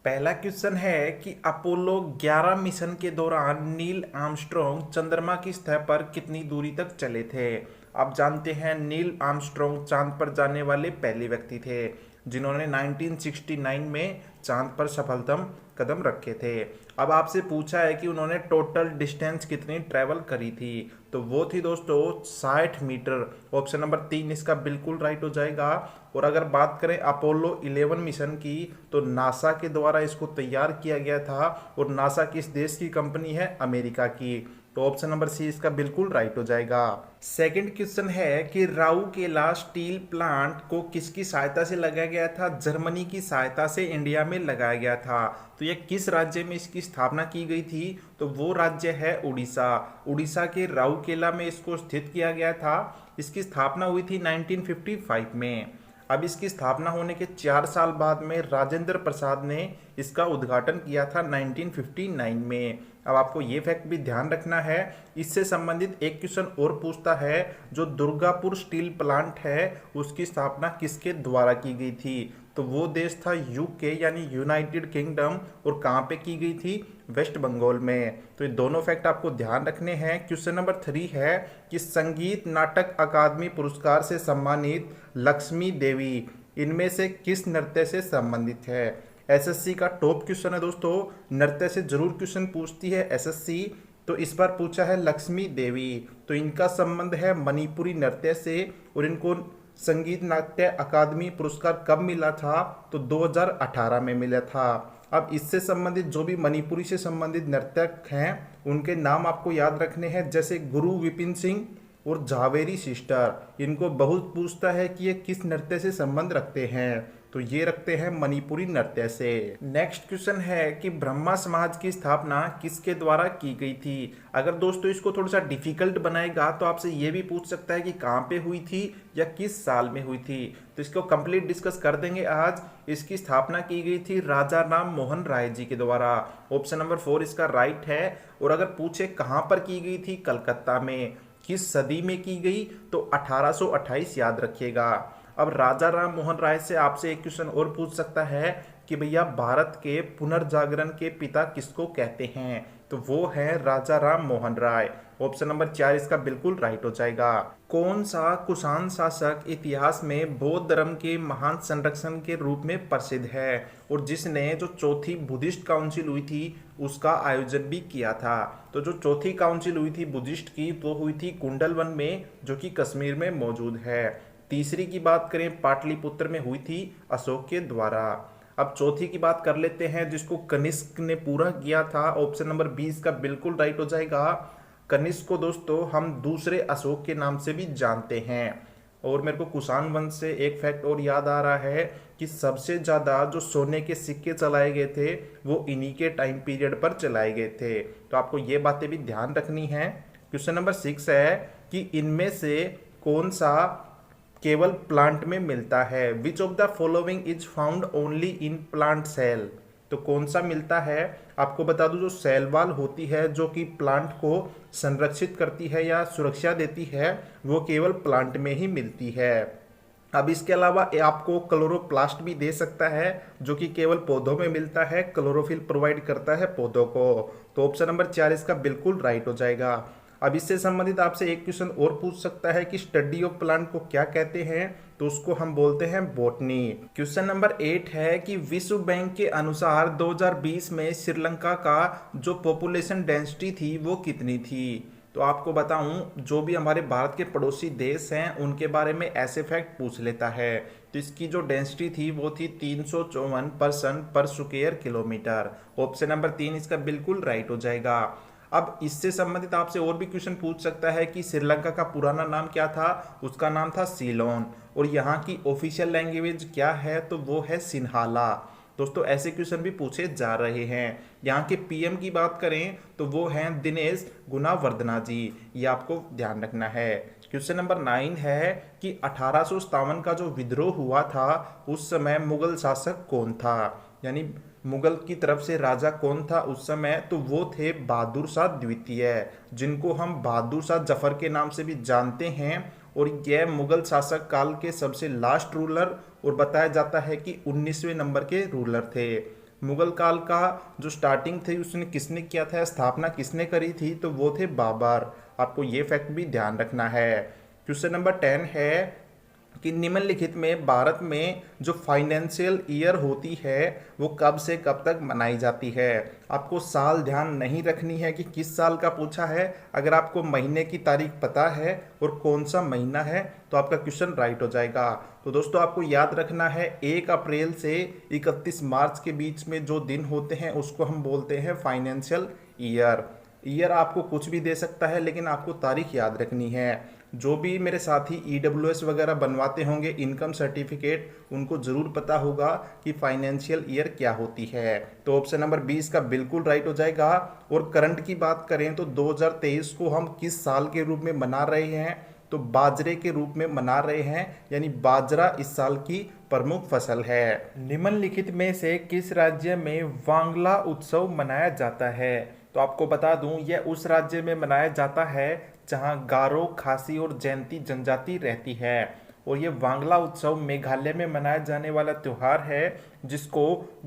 पहला क्वेश्चन है कि अपोलो 11 मिशन के दौरान नील आर्मस्ट्रॉन्ग चंद्रमा की सतह पर कितनी दूरी तक चले थे। आप जानते हैं नील आर्मस्ट्रॉन्ग चांद पर जाने वाले पहले व्यक्ति थे जिन्होंने 1969 में चांद पर सफलतम कदम रखे थे। अब आपसे पूछा है कि उन्होंने टोटल डिस्टेंस कितनी ट्रेवल करी थी, तो वो थी दोस्तों 60 मीटर। ऑप्शन नंबर 3 इसका बिल्कुल राइट हो जाएगा। और अगर बात करें अपोलो 11 मिशन की, तो नासा के द्वारा इसको तैयार किया गया था और नासा किस देश की कंपनी है? अमेरिका की। तो ऑप्शन नंबर सी इसका बिल्कुल राइट हो जाएगा। सेकंड क्वेश्चन है कि राउरकेला स्टील प्लांट को किसकी सहायता से लगाया गया था? जर्मनी की सहायता से इंडिया में लगाया गया था। तो यह किस राज्य में इसकी स्थापना की गई थी? तो वो राज्य है उड़ीसा। उड़ीसा के राउरकेला में इसको स्थित किया गया था। इसकी स्थापना हुई थी 1955 में। अब इसकी स्थापना होने के 4 साल बाद में राजेंद्र प्रसाद ने इसका उद्घाटन किया था 1959 में। अब आपको ये फैक्ट भी ध्यान रखना है। इससे संबंधित एक क्वेश्चन और पूछता है, जो दुर्गापुर स्टील प्लांट है उसकी स्थापना किसके द्वारा की गई थी? तो वो देश था यूके यानी यूनाइटेड किंगडम। और कहाँ पे की गई थी? वेस्ट बंगाल में। तो ये दोनों फैक्ट आपको ध्यान रखने हैं। क्वेश्चन नंबर 3 है कि संगीत नाटक अकादमी पुरस्कार से सम्मानित लक्ष्मी देवी इनमें से किस नृत्य से संबंधित है? एसएससी का टॉप क्वेश्चन है दोस्तों, नृत्य से जरूर क्वेश्चन पूछती है एसएससी। तो इस बार पूछा है लक्ष्मी देवी। तो इनका संबंध है मणिपुरी नृत्य से और इनको संगीत नाट्य अकादमी पुरस्कार कब मिला था? तो 2018 में मिला था। अब इससे संबंधित जो भी मणिपुरी से संबंधित नर्तक हैं उनके नाम आपको याद रखने हैं, जैसे गुरु विपिन सिंह और झावेरी सिस्टर। इनको बहुत पूछता है कि ये किस नृत्य से संबंध रखते हैं, तो ये रखते हैं मणिपुरी नृत्य से। नेक्स्ट क्वेश्चन है कि ब्रह्मा समाज की स्थापना किसके द्वारा की गई थी? अगर दोस्तों इसको थोड़ा सा डिफिकल्ट बनाएगा तो आपसे ये भी पूछ सकता है कि कहाँ पे हुई थी या किस साल में हुई थी। तो इसको कंप्लीट डिस्कस कर देंगे आज। इसकी स्थापना की गई थी राजा राम मोहन राय जी के द्वारा। ऑप्शन नंबर 4 इसका राइट है। और अगर पूछे कहाँ पर की गई थी? कलकत्ता में। किस सदी में की गई? तो 1828 याद रखिएगा। अब राजा राम मोहन राय से आपसे एक क्वेश्चन और पूछ सकता है कि भैया भारत के पुनर्जागरण के पिता किसको कहते हैं? तो वो है राजा राम मोहन राय। ऑप्शन नंबर 4 इसका बिल्कुल राइट हो जाएगा। कौन सा कुषाण शासक इतिहास में बौद्ध धर्म के महान संरक्षण के रूप में प्रसिद्ध है और जिसने जो चौथी बुद्धिस्ट काउंसिल हुई थी उसका आयोजन भी किया था? तो जो चौथी काउंसिल हुई थी बुद्धिस्ट की वो हुई थी कुंडलवन में, जो कि कश्मीर में मौजूद है। तीसरी की बात करें पाटलिपुत्र में हुई थी अशोक के द्वारा। अब चौथी की बात कर लेते हैं जिसको कनिष्क ने पूरा किया था। ऑप्शन नंबर 20 का बिल्कुल राइट हो जाएगा। कनिष्क को दोस्तों हम दूसरे अशोक के नाम से भी जानते हैं। और मेरे को कुषाण वंश से एक फैक्ट और याद आ रहा है कि सबसे ज़्यादा जो सोने के सिक्के चलाए गए थे वो इन्हीं के टाइम पीरियड पर चलाए गए थे। तो आपको ये बातें भी ध्यान रखनी है। क्वेश्चन नंबर 6 है कि इनमें से कौन सा केवल प्लांट में मिलता है? Which of the following is found only in plant cell? तो कौन सा मिलता है? आपको बता दूं जो सेल वॉल होती है जो कि प्लांट को संरक्षित करती है या सुरक्षा देती है, वो केवल प्लांट में ही मिलती है। अब इसके अलावा ये आपको क्लोरोप्लास्ट भी दे सकता है जो कि केवल पौधों में मिलता है, क्लोरोफिल प्रोवाइड करता है पौधों को। तो ऑप्शन नंबर 4 इसका बिल्कुल राइट हो जाएगा। अब इससे संबंधित आपसे एक क्वेश्चन और पूछ सकता है कि स्टडी ऑफ प्लांट को क्या कहते हैं? तो उसको हम बोलते हैं बॉटनी। क्वेश्चन नंबर 8 है कि विश्व बैंक के अनुसार 2020 में श्रीलंका का जो पॉपुलेशन डेंसिटी थी वो कितनी थी? तो आपको बताऊं जो भी हमारे भारत के पड़ोसी देश हैं उनके बारे में ऐसे फैक्ट पूछ लेता है। तो इसकी जो डेंसिटी थी वो थी 354 पर्सन पर स्क्वायर किलोमीटर। ऑप्शन नंबर 3 इसका बिल्कुल राइट हो जाएगा। अब इससे संबंधित आपसे और भी क्वेश्चन पूछ सकता है कि श्रीलंका का पुराना नाम क्या था? उसका नाम था सीलोन। और यहाँ की ऑफिशियल लैंग्वेज क्या है? तो वो है सिन्हाला। दोस्तों ऐसे क्वेश्चन भी पूछे जा रहे हैं। यहाँ के पीएम की बात करें तो वो हैं दिनेश गुणावर्धना जी, ये आपको ध्यान रखना है। क्वेश्चन नंबर 9 है कि 1857 का जो विद्रोह हुआ था उस समय मुगल शासक कौन था? यानी मुगल की तरफ से राजा कौन था उस समय? तो वो थे बहादुर शाह द्वितीय, जिनको हम बहादुर शाह जफर के नाम से भी जानते हैं। और यह मुगल शासक काल के सबसे लास्ट रूलर और बताया जाता है कि 19वें नंबर के रूलर थे। मुगल काल का जो स्टार्टिंग थी उसने किसने किया था, स्थापना किसने करी थी, तो वो थे बाबर। आपको ये फैक्ट भी ध्यान रखना है। क्वेश्चन नंबर 10 है कि निम्नलिखित में भारत में जो फाइनेंशियल ईयर होती है वो कब से कब तक मनाई जाती है। आपको साल ध्यान नहीं रखनी है कि किस साल का पूछा है। अगर आपको महीने की तारीख पता है और कौन सा महीना है तो आपका क्वेश्चन राइट हो जाएगा। तो दोस्तों आपको याद रखना है 1 अप्रैल से 31 मार्च के बीच में जो दिन होते हैं उसको हम बोलते हैं फाइनेंशियल ईयर। ईयर आपको कुछ भी दे सकता है लेकिन आपको तारीख याद रखनी है। जो भी मेरे साथी ईडब्ल्यूएस वगैरह बनवाते होंगे इनकम सर्टिफिकेट, उनको जरूर पता होगा कि फाइनेंशियल ईयर क्या होती है। तो ऑप्शन नंबर 20 का बिल्कुल राइट हो जाएगा। और करंट की बात करें तो 2023 को हम किस साल के रूप में मना रहे हैं, तो बाजरे के रूप में मना रहे हैं, यानी बाजरा इस साल की प्रमुख फसल है। निम्नलिखित में से किस राज्य में वांगला उत्सव मनाया जाता है। तो आपको बता दूं यह उस राज्य में मनाया जाता है जहां गारो, खासी और जैंती जनजाति रहती है। और ये वांगला उत्सव मेघालय में मनाया जाने वाला त्योहार है जिसको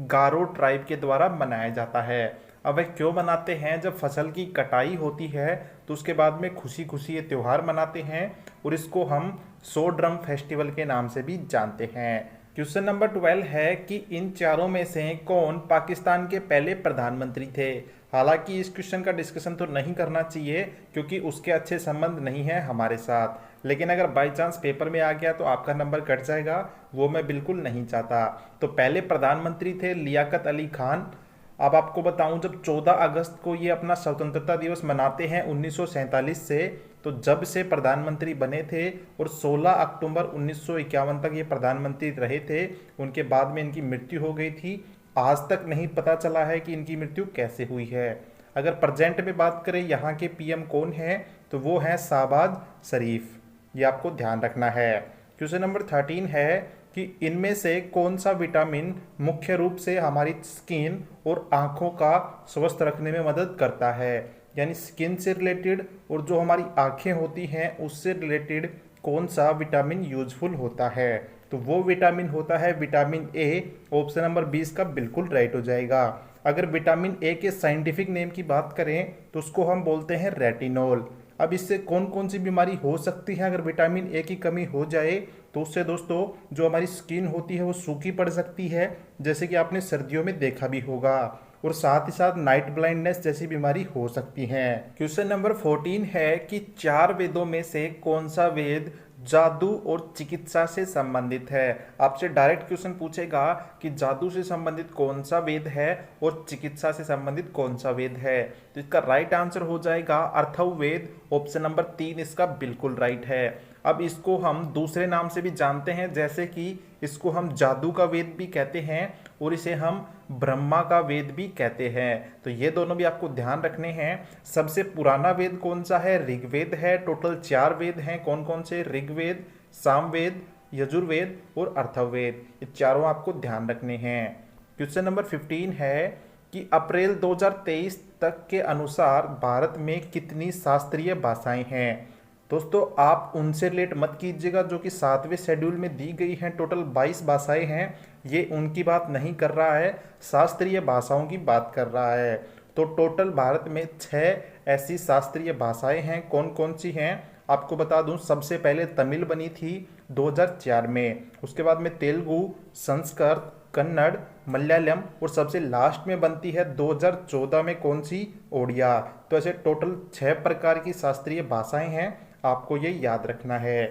गारो ट्राइब के द्वारा मनाया जाता है। अब वह क्यों मनाते हैं, जब फसल की कटाई होती है तो उसके बाद में खुशी खुशी ये त्यौहार मनाते हैं और इसको हम सो ड्रम फेस्टिवल के नाम से भी जानते हैं। क्वेश्चन नंबर 12 है कि इन चारों में से कौन पाकिस्तान के पहले प्रधानमंत्री थे। हालांकि इस क्वेश्चन का डिस्कशन तो नहीं करना चाहिए क्योंकि उसके अच्छे संबंध नहीं है हमारे साथ, लेकिन अगर बाई चांस पेपर में आ गया तो आपका नंबर कट जाएगा, वो मैं बिल्कुल नहीं चाहता। तो पहले प्रधानमंत्री थे लियाकत अली खान। अब आपको बताऊं जब 14 अगस्त को ये अपना स्वतंत्रता दिवस मनाते हैं 1947 से, तो जब से प्रधानमंत्री बने थे और 16 अक्टूबर 1951 तक ये प्रधानमंत्री रहे थे। उनके बाद में इनकी मृत्यु हो गई थी। आज तक नहीं पता चला है कि इनकी मृत्यु कैसे हुई है। अगर प्रेजेंट में बात करें यहाँ के पीएम कौन है तो वो है शाहबाज शरीफ। ये आपको ध्यान रखना है। क्वेश्चन नंबर 13 है कि इनमें से कौन सा विटामिन मुख्य रूप से हमारी स्किन और आंखों का स्वस्थ रखने में मदद करता है। यानी स्किन से रिलेटेड और जो हमारी आंखें होती हैं उससे रिलेटेड कौन सा विटामिन यूजफुल होता है, तो वो विटामिन होता है विटामिन ए। ऑप्शन नंबर 20 का बिल्कुल राइट हो जाएगा। अगर विटामिन ए के साइंटिफिक नेम की बात करें तो उसको हम बोलते हैं रेटिनॉल। अब इससे कौन कौन सी बीमारी हो सकती है अगर विटामिन ए की कमी हो जाए, तो उससे दोस्तों जो हमारी स्किन होती है वो सूखी पड़ सकती है, जैसे कि आपने सर्दियों में देखा भी होगा, और साथ ही साथ नाइट ब्लाइंडनेस जैसी बीमारी हो सकती है। क्वेश्चन नंबर 14 है कि 4 वेदों में से कौन सा वेद जादू और चिकित्सा से संबंधित है। आपसे डायरेक्ट क्वेश्चन पूछेगा कि जादू से संबंधित कौन सा वेद है और चिकित्सा से संबंधित कौन सा वेद है। तो इसका राइट आंसर हो जाएगा अथर्ववेद। ऑप्शन नंबर 3 इसका बिल्कुल राइट है। अब इसको हम दूसरे नाम से भी जानते हैं, जैसे कि इसको हम जादू का वेद भी कहते हैं और इसे हम ब्रह्मा का वेद भी कहते हैं। तो ये दोनों भी आपको ध्यान रखने हैं। सबसे पुराना वेद कौन सा है, ऋग्वेद है। टोटल 4 वेद हैं, कौन कौन से, ऋग्वेद, सामवेद, यजुर्वेद और अथर्ववेद। ये चारों आपको ध्यान रखने हैं। क्वेश्चन नंबर 15 है कि अप्रैल 2023 तक के अनुसार भारत में कितनी शास्त्रीय भाषाएं हैं। दोस्तों आप उनसे रिलेट मत कीजिएगा जो कि 7वें शेड्यूल में दी गई हैं। टोटल 22 भाषाएं हैं। ये उनकी बात नहीं कर रहा है, शास्त्रीय भाषाओं की बात कर रहा है। तो टोटल भारत में 6 ऐसी शास्त्रीय भाषाएं हैं। कौन कौन सी हैं आपको बता दूं। सबसे पहले तमिल बनी थी 2004 में, उसके बाद में तेलुगु, संस्कृत, कन्नड़, मलयालम और सबसे लास्ट में बनती है 2014 में कौन सी, ओडिया। तो ऐसे टोटल 6 प्रकार की शास्त्रीय भाषाएं हैं, आपको ये याद रखना है।